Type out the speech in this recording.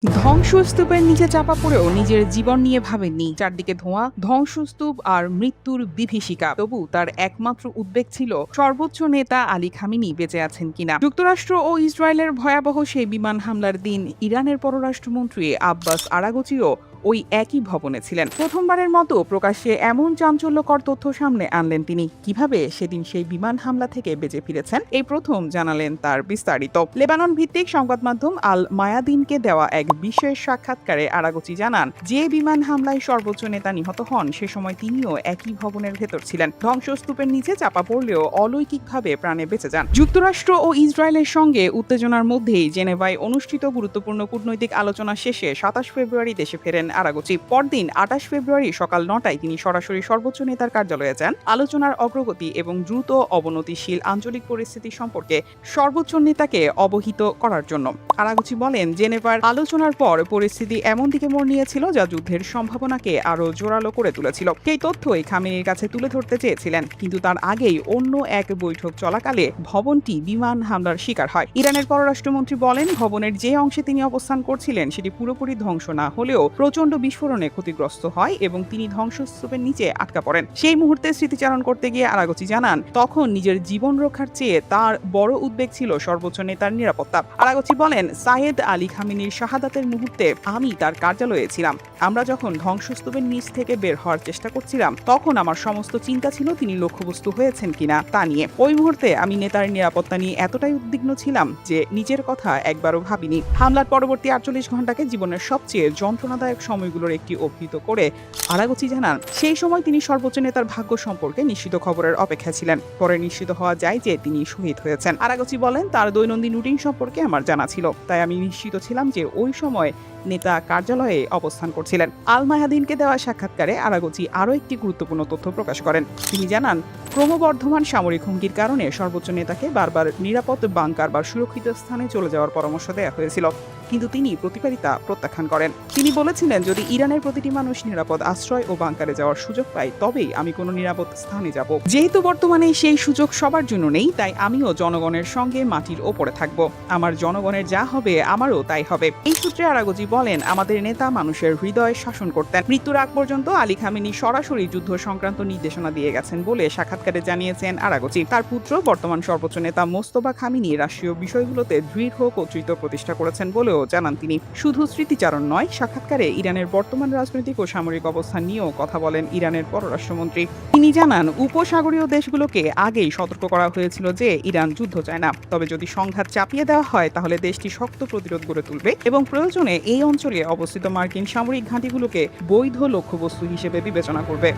ধ্বংসস্তূপের নিচে চাপা পড়েও নিজের জীবন নিয়ে ভাবেননি। চারদিকে ধোঁয়া, ধ্বংসস্তূপ আর মৃত্যুর বিভীষিকা। তবু তার একমাত্র উদ্বেগ ছিল সর্বোচ্চ নেতা আলী খামেনি বেঁচে আছেন কিনা। যুক্তরাষ্ট্র ও ইসরায়েলের ভয়াবহ সেই বিমান হামলার দিন ইরানের পররাষ্ট্রমন্ত্রী আব্বাস আরাগচিও ওই একই ভবনে ছিলেন। প্রথমবারের মতো প্রকাশ্যে এমন চাঞ্চল্যকর তথ্য সামনে আনলেন তিনি। কিভাবে সেদিন সেই বিমান হামলা থেকে বেঁচে ফিরেছেন এই প্রথম জানালেন তার বিস্তারিত। লেবানন ভিত্তিক সংবাদ মাধ্যম আল মায়াদিনকে দেওয়া এক বিশেষ সাক্ষাৎকারে আরাগচি জানান, যে বিমান হামলায় সর্বোচ্চ নেতা নিহত হন সে সময় তিনিও একই ভবনের ভেতর ছিলেন। ধ্বংসস্তূপের নিচে চাপা পড়লেও অলৌকিকভাবে প্রাণে বেঁচে যান। যুক্তরাষ্ট্র ও ইসরায়েলের সঙ্গে উত্তেজনার মধ্যেই জেনেভায় অনুষ্ঠিত গুরুত্বপূর্ণ কূটনৈতিক আলোচনা শেষে ২৭ ফেব্রুয়ারি দেশে ফেরেন আরাগচি। পরদিন ২৮ ফেব্রুয়ারি সকাল ৯টায় তিনি সরাসরি সর্বোচ্চ নেতার কার্যালয়ে যান। আলোচনার অগ্রগতি এবং দ্রুত অবনতিশীল আঞ্চলিক পরিস্থিতি সম্পর্কে সর্বোচ্চ নেতাকে অবহিত করার জন্য। আরাগচি বলেন, জেনেভার আলোচনার পর পরিস্থিতি এমন দিকে মোড় নিয়েছিল যা যুদ্ধের সম্ভাবনাকে আরো জোরালো করে তুলেছিল। সেই তথ্যই খামেনির কাছে তুলে ধরতে চেয়েছিলেন, কিন্তু তার আগেই অন্য এক বৈঠক চলাকালে ভবনটি বিমান হামলার শিকার হয়। ইরানের পররাষ্ট্রমন্ত্রী বলেন, ভবনের যে অংশে তিনি অবস্থান করছিলেন সেটি পুরোপুরি ধ্বংস না হলেও প্রচণ্ড বিস্ফোরণে ক্ষতিগ্রস্ত হয় এবং তিনি ধ্বংসস্তূপের নিচে আটকা পড়েন। সেই মুহূর্তে স্মৃতিচারণ করতে গিয়ে আরাগচি জানান, তখন নিজের জীবন রক্ষার চেয়ে তার বড় উদ্বেগ ছিল সর্বোচ্চ নেতার নিরাপত্তা। আরাগচি বলেন, সাইয়েদ আলী খামেনির শাহাদাতের মুহূর্তে আমি তার কার্যালয়ে ছিলাম। আমরা যখন ধ্বংসস্তূপের নিচ থেকে বের হওয়ার চেষ্টা করছিলাম তখন আমার সমস্ত চিন্তা ছিল তিনি লক্ষ্যবস্তু হয়েছেন কিনা তা নিয়ে। ওই মুহূর্তে আমি নেতার নিরাপত্তা নিয়ে এতটাই উদ্বিগ্ন ছিলাম যে নিজের কথা একবারও ভাবিনি। হামলার পরবর্তী ৪৮ ঘণ্টাকে জীবনের সবচেয়ে যন্ত্রণাদায়ক সময়গুলোর একটি অভিহিত করে আরাগচি জানান, সেই সময় তিনি সর্বোচ্চ নেতার ভাগ্য সম্পর্কে নিশ্চিত খবরের অপেক্ষা ছিলেন। পরে নিশ্চিত হওয়া যায় যে তিনি শহীদ হয়েছেন। আরাগচি বলেন, তার দৈনন্দিন রুটিন সম্পর্কে আমার জানা ছিল, তাই আমি নিশ্চিত ছিলাম যে ওই সময় নেতা কার্যালয়ে অবস্থান করছিলেন। আল মায়াদিনকে দেওয়া সাক্ষাৎকারে আরাগচি আরও একটি গুরুত্বপূর্ণ তথ্য প্রকাশ করেন। তিনি জানান, ক্রমবর্ধমান সামরিক হুমকির কারণে সর্বোচ্চ নেতাকে বারবার নিরাপদ বাংকার বা সুরক্ষিত স্থানে চলে যাওয়ার পরামর্শ দেওয়া হয়েছিল, কিন্তু তিনি প্রতিকারিতা প্রত্যাখ্যান করেন। তিনি বলেছিলেন, যদি ইরানের প্রতিটি মানুষ নিরাপদ আশ্রয় ও বাংকারে যাওয়ার সুযোগ পায় তবেই আমি কোনো নিরাপদ স্থানে যাব। যেহেতু বর্তমানে সেই সুযোগ সবার জন্য নেই, তাই আমিও জনগণের সঙ্গে মাটির ওপরে থাকব। আমার জনগণের যা হবে আমারও তাই হবে। এই সূত্রে আরাগচি বলেন, আমাদের নেতা মানুষের হৃদয় শাসন করতেন। মৃত্যুর আগ পর্যন্ত আলী খামেনি সরাসরি যুদ্ধ সংক্রান্ত নির্দেশনা দিয়ে গেছেন বলে সাক্ষাৎকারে জানিয়েছেন আরাগচি। তার পুত্র বর্তমান সর্বোচ্চ নেতা মোস্তফা খামেনি রাষ্ট্রীয় বিষয়গুলোতে দৃঢ় কর্তৃত্ব প্রতিষ্ঠা করেছেন বলেও জানান তিনি। শুধু স্মৃতিচারণ নয়, সাক্ষাৎকারে ইরানের বর্তমান রাজনৈতিক ও সামরিক অবস্থান নিয়েও কথা বলেন ইরানের পররাষ্ট্রমন্ত্রী। তিনি জানান, উপসাগরীয় দেশগুলোকে আগেই সতর্ক করা হয়েছিল যে ইরান যুদ্ধ চায় না, তবে যদি সংঘাত চাপিয়ে দেওয়া হয় তাহলে দেশটি শক্ত প্রতিরোধ গড়ে তুলবে এবং প্রয়োজনে এই অঞ্চলে অবস্থিত মার্কিন সামরিক ঘাঁটিগুলোকে বৈধ লক্ষ্যবস্তু হিসেবে বিবেচনা করবে।